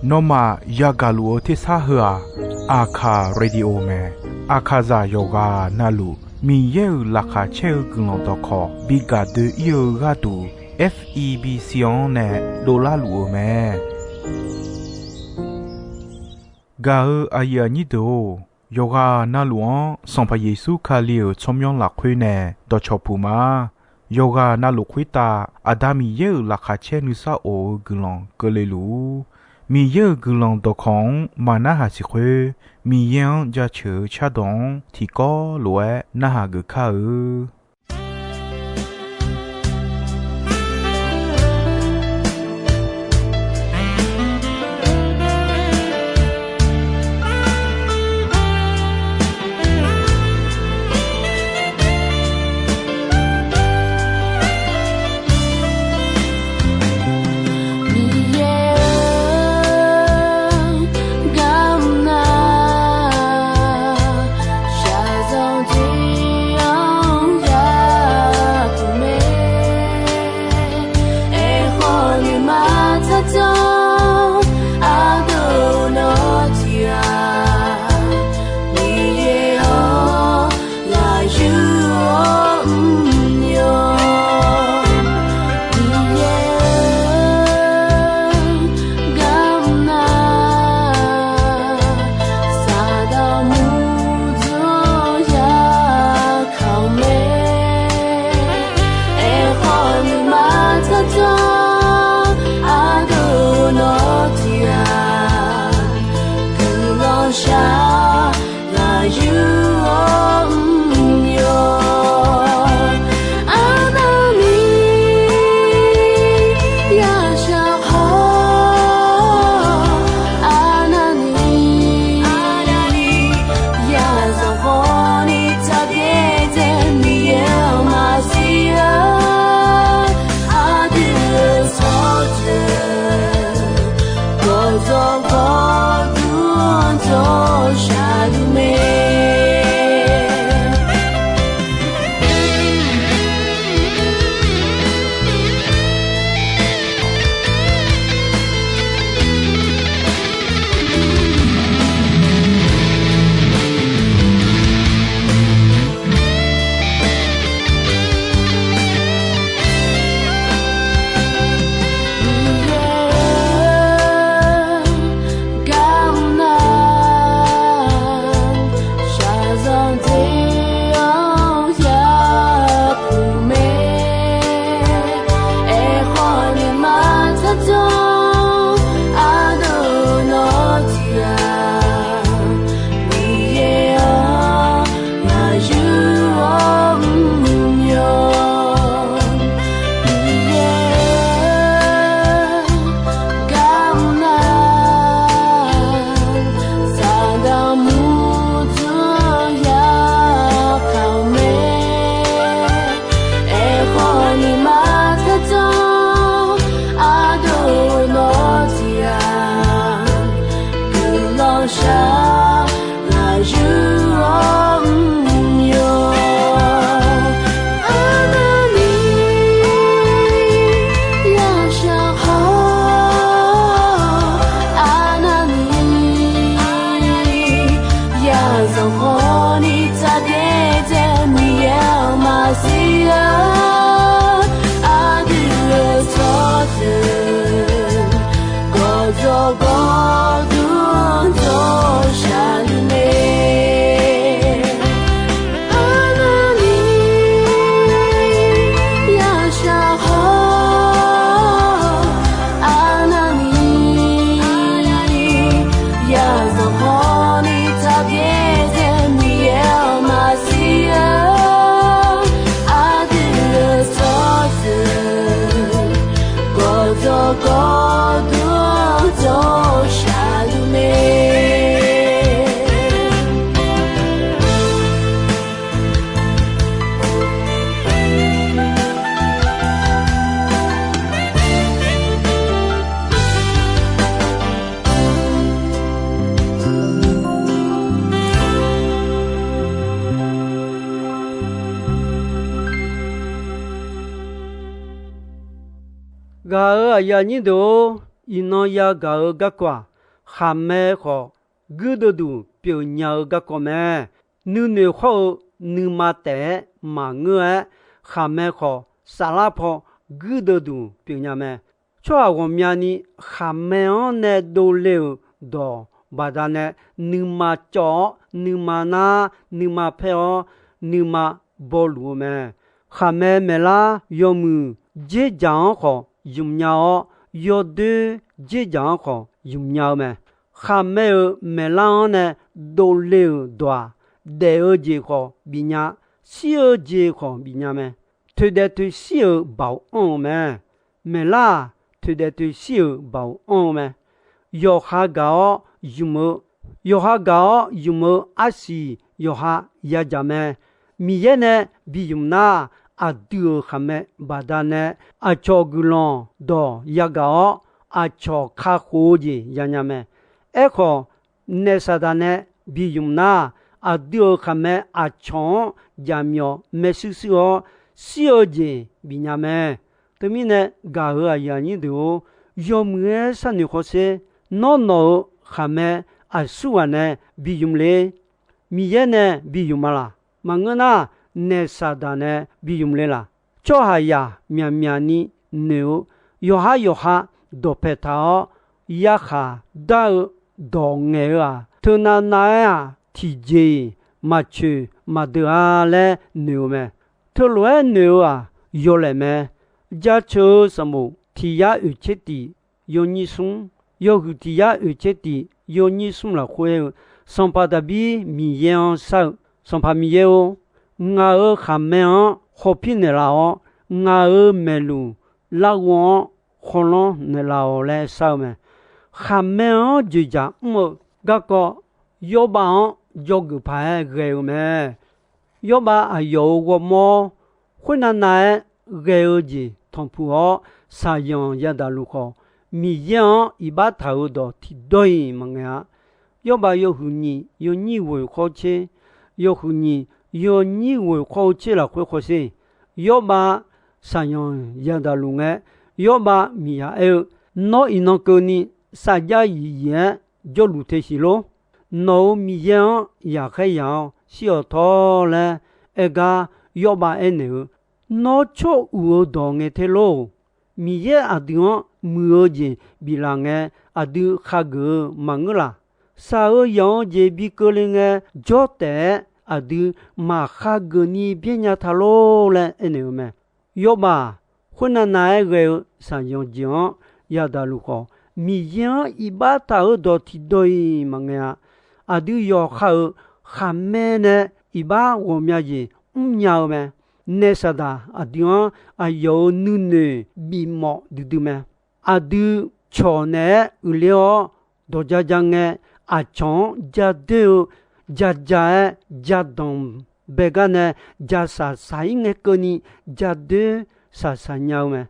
နောမယာဂလူအတိဆာဟာအခါရေဒီယိုမဲအခါဇာယောဂနာလူမီယေလခါချေကလုံတော့ခေါ်ဘီဂါဒီယောဂတူ FEB စီယွန်နဲ့ဒေါ်လာလူမဲဂါအယာနီတိုယောဂနာလူဆွန်ဖယေစုခါလီချွန်မြောင်းလာခွေးနဲ့တော့ချောပူမာယောဂနာလူခွေတာအဒါမီယေလခါချေနုစာအိုဂလုံကလေးလူမီယေဂလုံတော့ခေါင်မနာဟာစီခွေမီယန်ကြချေချဒုံတီကောလွဲနာဟာဂခါgà ở nhà nhìn đồ 伊诺亚个个瓜，哈咩个古多度表鸟个个咩，女好女马得马我哈咩个沙拉坡古多度表鸟咩，错我们呢哈咩呢都留到。巴达呢，你嘛找，你嘛拿，你嘛配哦，你嘛保路咩？哈咩咩啦，要么接讲好用鸟，要对接讲好用鸟咩？哈咩咩啦呢，都留多，第二节好比伢，第二节好比伢咩？推得对第二保安咩？咩啦，推得对第二保安咩？要哈搞。有哈搞有么阿西有哈也家咩？米耶呢比用那阿丢哈咩？巴达呢阿乔古朗到也搞阿乔卡火的也伢咩？哎个那啥的呢比用那阿丢哈咩？阿乔也苗没事事哦，小的比伢咩？对面呢搞个也你都有么啥你好些？no哈咩啊苏啊呢比用嘞，米耶呢比用嘛啦，嘛我那那啥的呢比用嘞啦，做下呀面面呢牛，有哈都配套，呀哈到到眼啊，头那啊体积嘛去嘛得啊嘞牛咩，头来牛啊有嘞咩，家求什么体呀有切的有你送。有个地下而且的有你送了会，上巴达比米样少，上巴米样，我还没有好品的啦哦，我没路，拉我可能的啦哦来少么，还没有就讲我那个要把有个牌给我们，要把有个么，会难来给我的同铺哦，啥样也得如何。米样一把头到提对么呀？要把有胡你有你为好吃，有胡你有你为好吃了会好些。要把三样样的路哎，要把米呀那一那个呢，三家一样就路特些咯。那米样也还样小套嘞，一个要把那那错误当个的咯。米也阿丁mua je bilange adu khagu mangla sao yo je bi kolinge jote adu ma khagu ni binya thalo le eneme yoba khuna nai ge san yon jon ya da lu ko mi yan iba ta do ti doi mangya adu yo kha khamme ne iba wo mya je nyao me ne sada adion ayo nune bi mo du me adu chone ulio dojajange achon jadeu jajae jadom begane jasa sainge koni jade sa sanyao me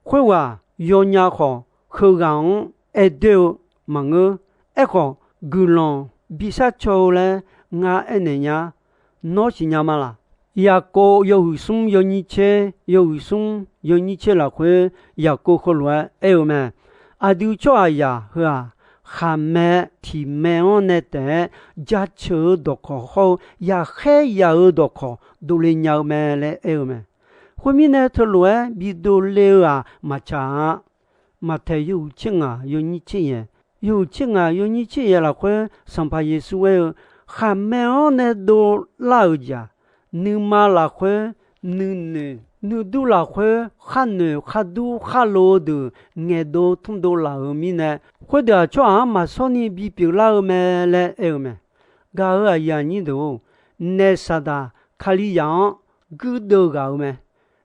khwa yonya kho khogang edeu mangu ekho gulon bisa chole nga enenya no sinyamala ya ko yo sum yo ni che la khwe ya ko kho lwa e o me adu cho ya ha ha me ti me on te ja che do ko ho ya he ya do ko do le nya me le e o me khwe mi ne to lwa bi do le a ma cha ma te yu ching a yo ni che ye yu ching a yo ni che ye la khwe sam pa yesu e ha me on do la ja nu ma la khwe nu du la khwe khan ne khadu khalo de nge do tum do la mi ne khwe da cho ma so ni bi pi la me le e me ga a ya ni do ne sa da khali yang gu do ga me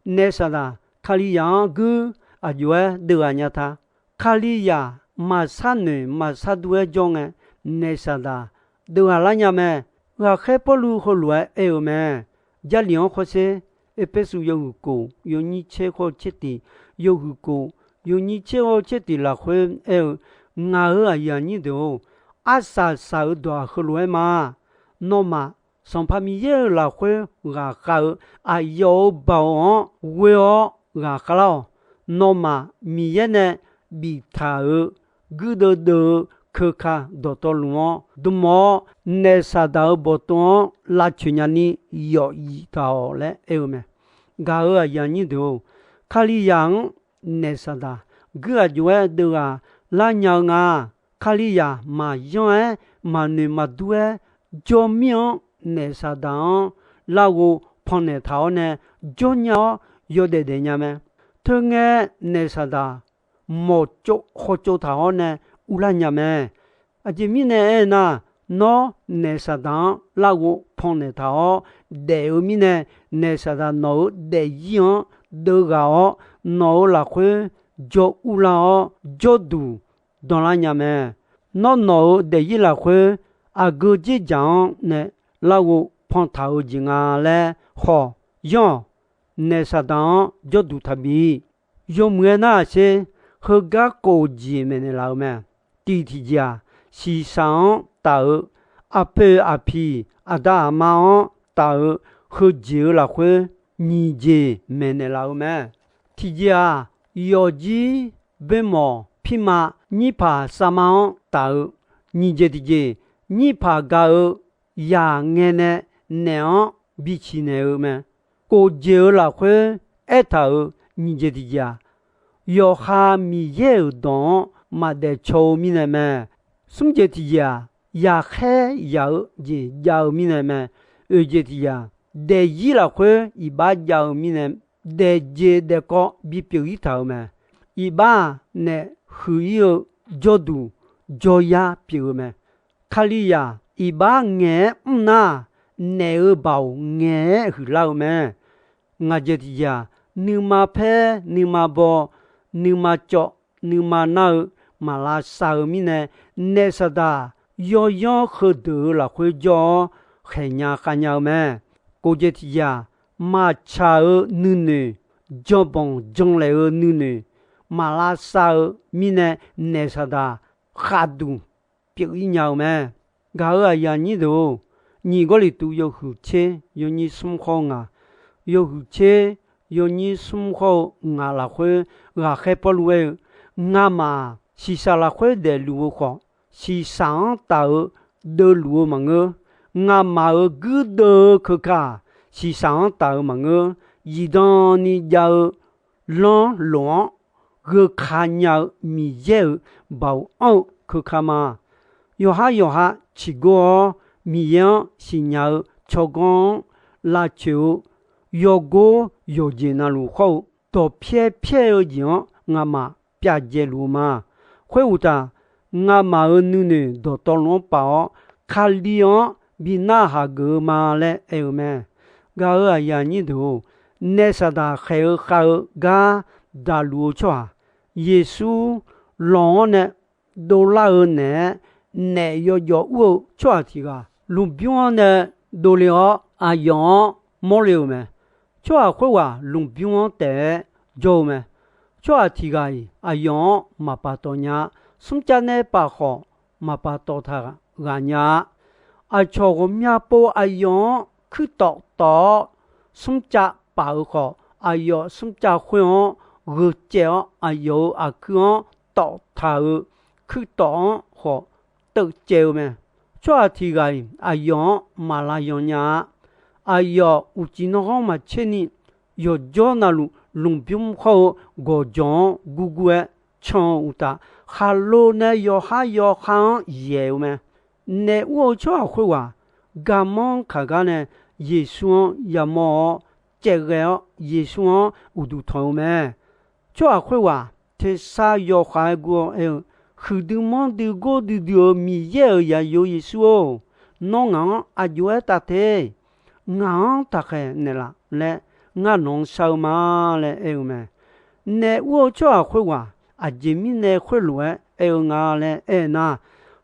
ne sa da khali yang gu a yue de a nya tha khali ya ma sa ne ma sa du e jong ne sa da de a la nya me ga khe po lu ho lu e me ja lion kho se e pe su yo ko yo ni che kho che ti yo ko yo ni che o che ti la khwe e nga a ya ni do a sa do a khlo e ma no ma son pa mi ye la khwe ga ka a yo ba o we o ga ka lo no ma mi ye ne bị thả gư đơ đơ khơ kha đổ to luôn đùm mò nè sa đào bồ tông là chuyện nhà ni yo y thảo lẽ eo mẹ gà ở nhà ni đồ khali yang nè sa đà gư à juê đồ à là nhau ngà khali ya mà yong mà nè mà đuê cho miệng nè sa đào là wo phong nè thảo nè cho nhau yo để nhà mẹ thương nghe nè sa đà một chỗ khó chỗ thảo nè ula nhà mẹ à chỉ mi nè na nó nè sa đào là wo phong nè thảo để ở mi nè sa đà nó để yong đỡ gạo nó là khơi cho ula cho đủ dans la nhà mẹ nó để y là khơi à gơ chỉ chẳng nè là wo phong thảo gì ngà lẽ họ yong nè sa đào cho đủ thà bi yo mưa na se hơ gà cổ gì mẹ nè lao mẹ đi thì già xì sáng tạo à pê à pi à đa mà tạo hơ dữ là khơi nhị gì mẹ nè lao mẹ thì già yo gì bên mò pi mà nhị pa sa mà tạo nhị gì thì gì nhị pa gà ya nghe nè nè bị chi nè mẹ cổ dữ là khơi ép tạo nhị gì thì già yo ha mi ye don ma de cho mi ne me sum je ti ya khe ya ji ya mi ne me e je ti ya de yi la khwe i ba ya mi ne de je de ko bi pi yi ta me i ba ne hu yo jodu joya pi me khali ya i ba nge na ne e bao nge hu lao me nga je ti ya ni ma phe ni ma bo ni ma cho ni ma na mà la sao mi nè sa da yo khơ đỡ là khơi gió khè nhà khà nhau mẹ cô dễ thì ya mà cha nư nè gió bông giông lệ nư nè mà la sao mi nè sa da khá đủ biểu ý nhau mẹ gà ở nhà như đồ nhị có lì tu yo hữu chế yo nhị sum khó ngà yo hữu chế yo nhị sum khó ngà là khơi gà khép bao lâu ngà mà si sa la khơi để lúa khó si sáng tạo đỡ lúa mà ngơ ngà mà cứ đỡ khờ cả si sáng tạo mà ngơ gì đó ni giàu lon lon gơ khá nhau mi dễ bảo âu khờ cả mà yo ha chỉ có mi yang si nhau cho con là chịu yo go yo gì na lúa khó to phe ở giữa ngà mà bia dễ lúa mà khơi u ta ngà mà nư nè đồ to lon bảo khali bị na ha gơ mà lẽ eo mẹ gà ở nhà như đồ nè sa da khay gà da lúa cho Giêsu lon nè đồ la nè yo u cho thì gà lùm bion nè đồ liao à yon mò liao mẹ cho khơi wa lùm bion tè jo mẹ cho thì gà à yon mà pa to nya sum cha ne pa kho mà pa to tha gà nya à cho gom nya po à yon khứ to sum cha pa kho à yo sum cha khuyong gơ chéo à yo à khương to tha khứ to kho tự chéo mẹ cho thì gà à yon mà la yon nya à yo u chi no ma cheni yo jo na lu lùng biom khâu gò gió gu gue chong uta hallo ne yo ha ye me ne wo cho khoi wa gamon kaga ne Giêsu ya mo che ge Giêsu u du thong me cho khoi wa te sa yo ha go e khu du mon du go du mi ye ya yo Giêsu no nga a yo ta te nga ta khe ne la le ngà nong sao mà lẽ eo mẹ nè wo cho khơi wa à chỉ mi nè khơi lúa eo ngà lẽ na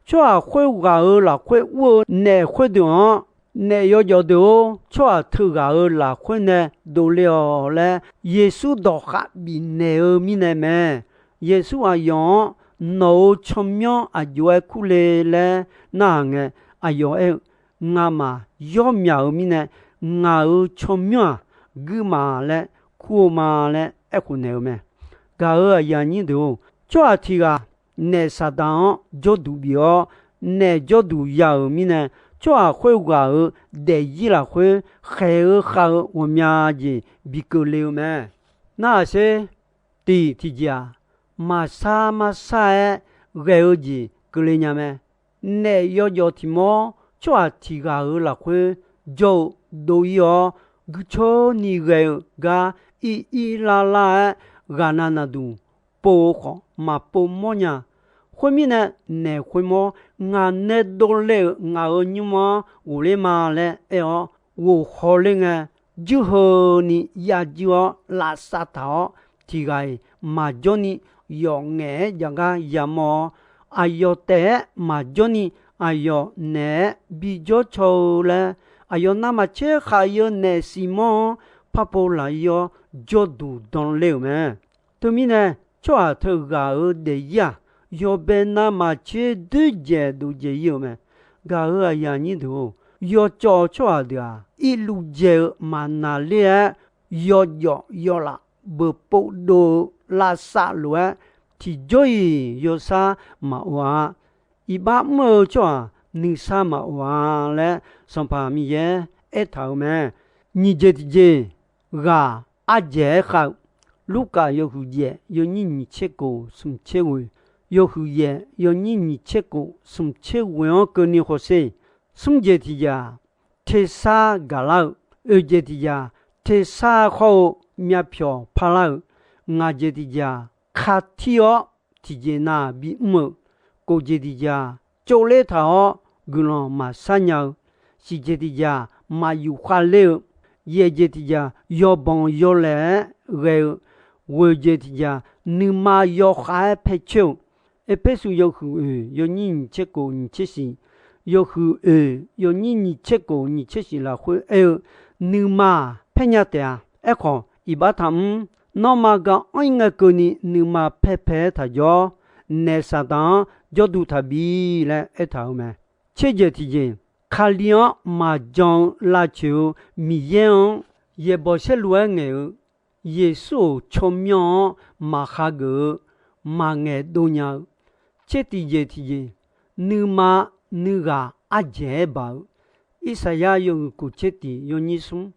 cho khơi gà là khơi wo nè khơi được nè yo được cho thử gà là khơi nè đồ liao lẽ Giêsu đỏ khát bị nè mi nè mẹ Giêsu à yon nấu chom nhon à yo khu lê lẽ na nghe à yo eo ngà mà yo miao mi nè ngà chom nhon gu mà lẽ khu mà lẽ ác nèo mẹ gà ở nhà như đồ 主啊提个内撒旦就读表内就读要米呢主啊会个的伊拉会海我们的比个了没那些地提家马萨个的个了呀没内有提么主啊提个啦会就都有个错你个伊拉拉个那度不好嘛不么呀会面呢呢会么俺呢都来俺你么我来嘛嘞哎哟我好嘞啊就和你也就拉萨头提个嘛就你用哎这个也么哎哟的嘛就你哎哟呢比较丑嘞哎哟那么这还有呢什么怕不来哟就都当了没对面呢就啊头个的呀有本那么切对接都接有没？个呀你头有做错的，一路接嘛那里有啦，不不都拉萨路提追有啥嘛话，一把么做你啥嘛话嘞？上旁咪耶一头咩？你这个阿姐好，如果有胡姐有你切过什切位？有后也有你切过什切我要跟你说些什节体呀贴啥个了节体呀贴啥好面票怕了我节体呀卡提哦体节那比么过节体呀就来他哦个人嘛三样是节体呀嘛有话了也节体呀要帮要来我节体呀你嘛要还配球别说有胡有你切过你切西有胡有你切过你切西了会你嘛偏要的啊好一把他们那么个应该跟你嘛配他就那啥当就都他比来头嘛切节体节卡里昂嘛将拉球米样也不是乱的耶稣聪明嘛哈个嘛爱多鸟这地界，你妈你个阿姐吧？伊啥呀有个这地有你什？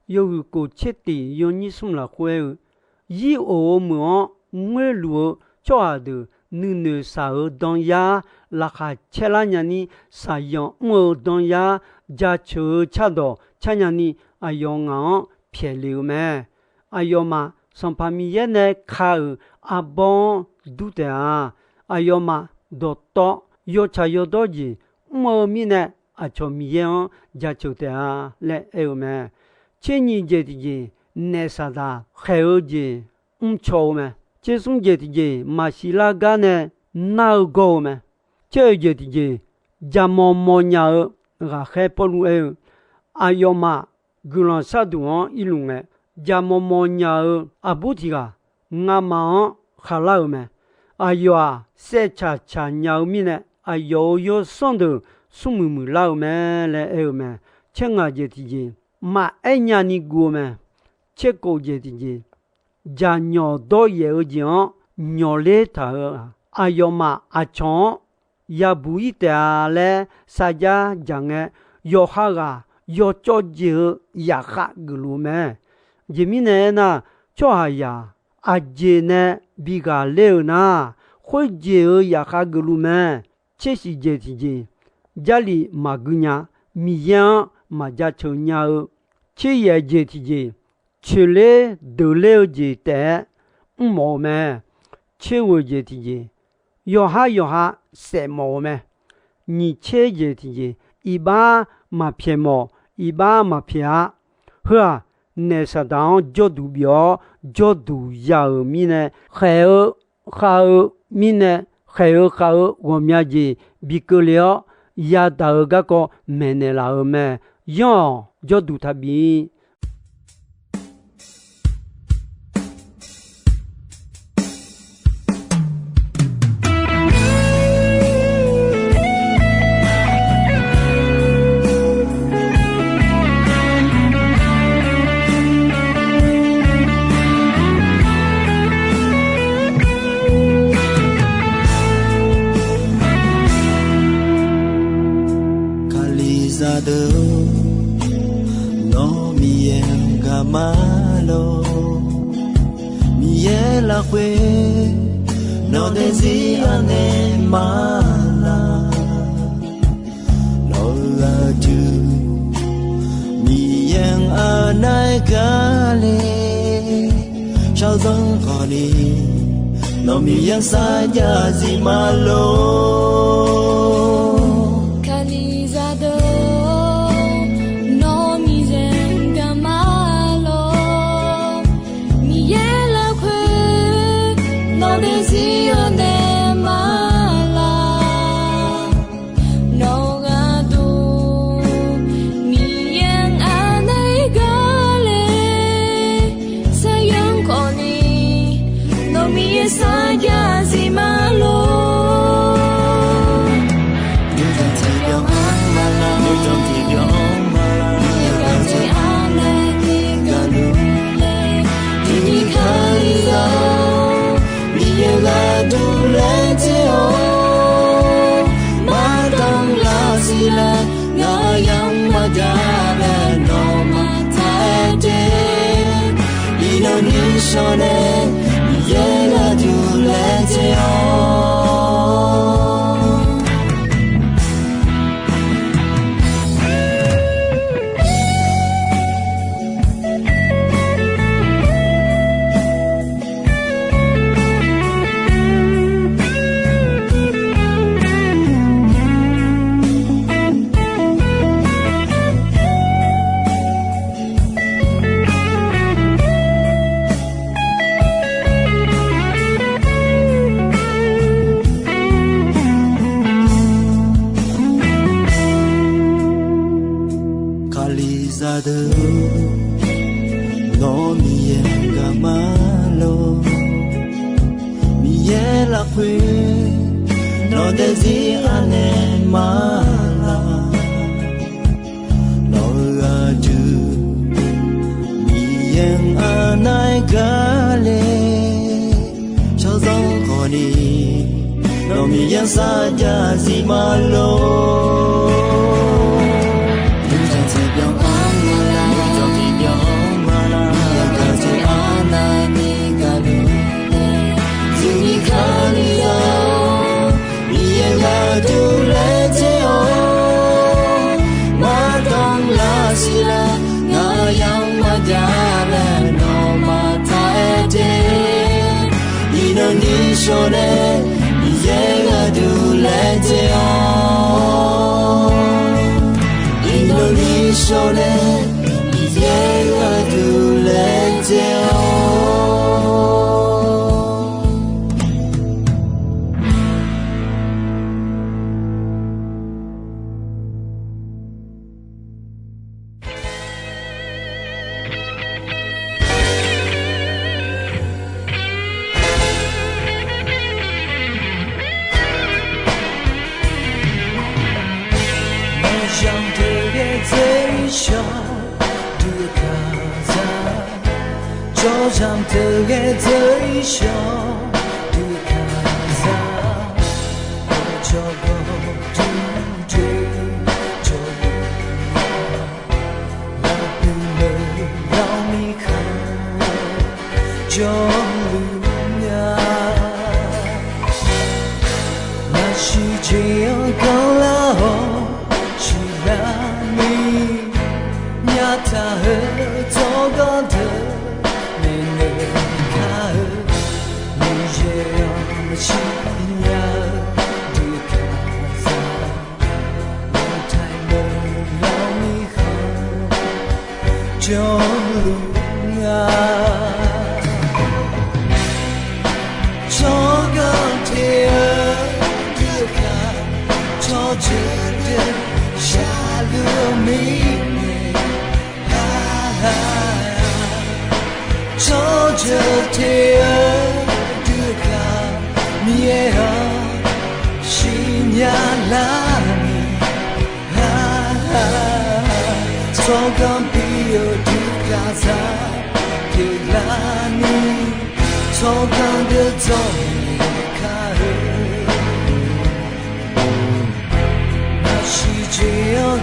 有个这地有你什了会？以我们我路抓的你啥当呀？拉哈切拉伢你啥样？我当呀家车车到车伢你哎呦俺漂流咩？哎呦嘛上旁边也呢卡阿帮都的啊！哎呦嘛，多有茶有多的，我们呢啊，就米样家就的啊，来哎呦嘛，这年节的那啥的，还有的错嘛，这种节的马西拉干呢，哪个嘛？这节的家毛鸟啊，还不如哎呦嘛，个人啥都一路哎，家毛鸟啊不提个，俺妈还老嘛。哎呦啊，塞cha鸟米呢？哎呦有上头送木老咩来哎咩？请我节的嘛哎呀你过咩？这个节的家鸟多有讲鸟来头哎呦嘛阿长也不一定嘞，啥家讲哎要哈个要做就也哈个路咩？这米呢做下呀。阿姐呢，比个了呢，会接呀哈个路咩？这是节的，家里马姑娘米样马家臭鸟，这也节的，出来都了解的，毛咩？这我节的，要哈什么咩？你这节的，一般马偏毛，一般马偏啊，呵。那啥当角度表角度要米呢还有米呢还有我们的比个了也到个没呢老么样角度它比 zado no mien gamalo miela kwe no desi ane mala no adu mien anai gale chao zong koni no mien sa ya zimalo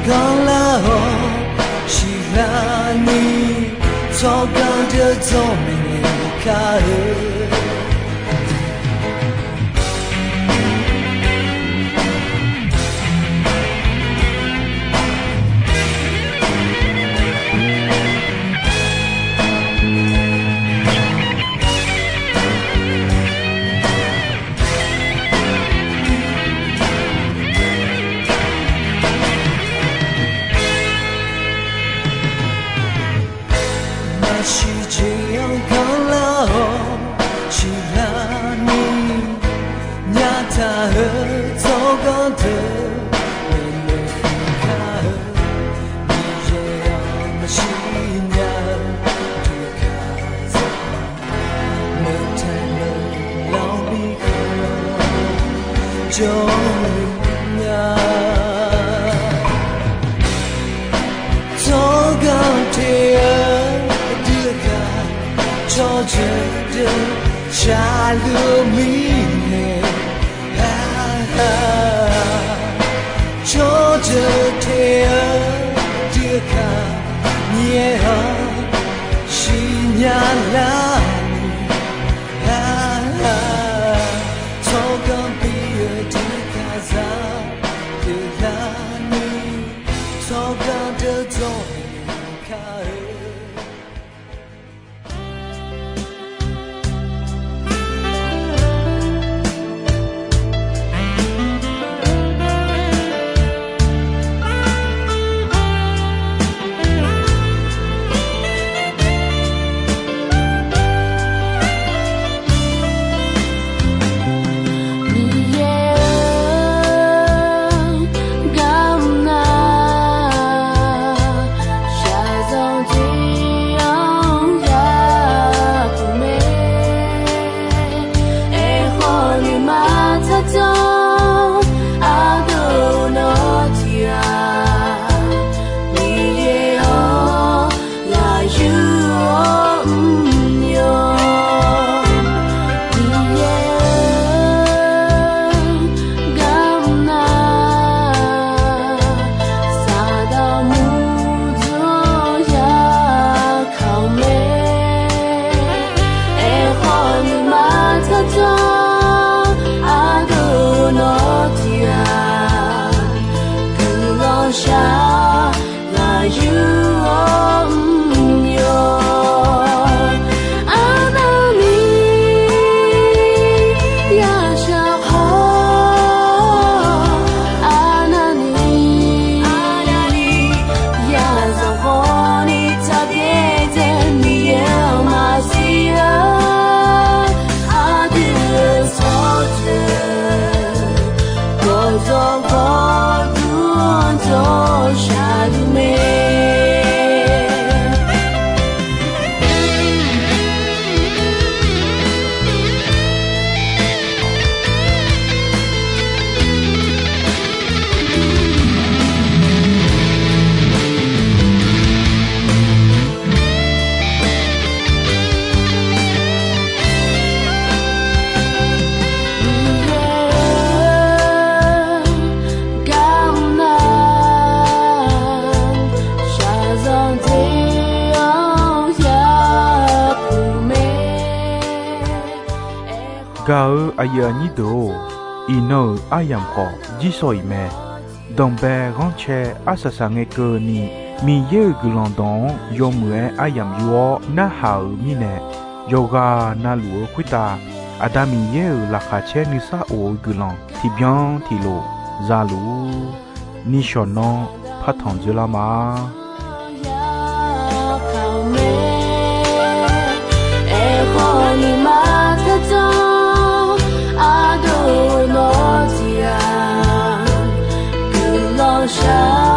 gone 的做美卡尔。Gao ayani do ino ayam ko jisoi me dombe ranche asasange ko ni mi ye gulandon yomwe ayam yo na hao mine yoga na luo kwita adami ye la khache ni sa o gulan ti bien ti lo zalu ni shono phathon julama Shine.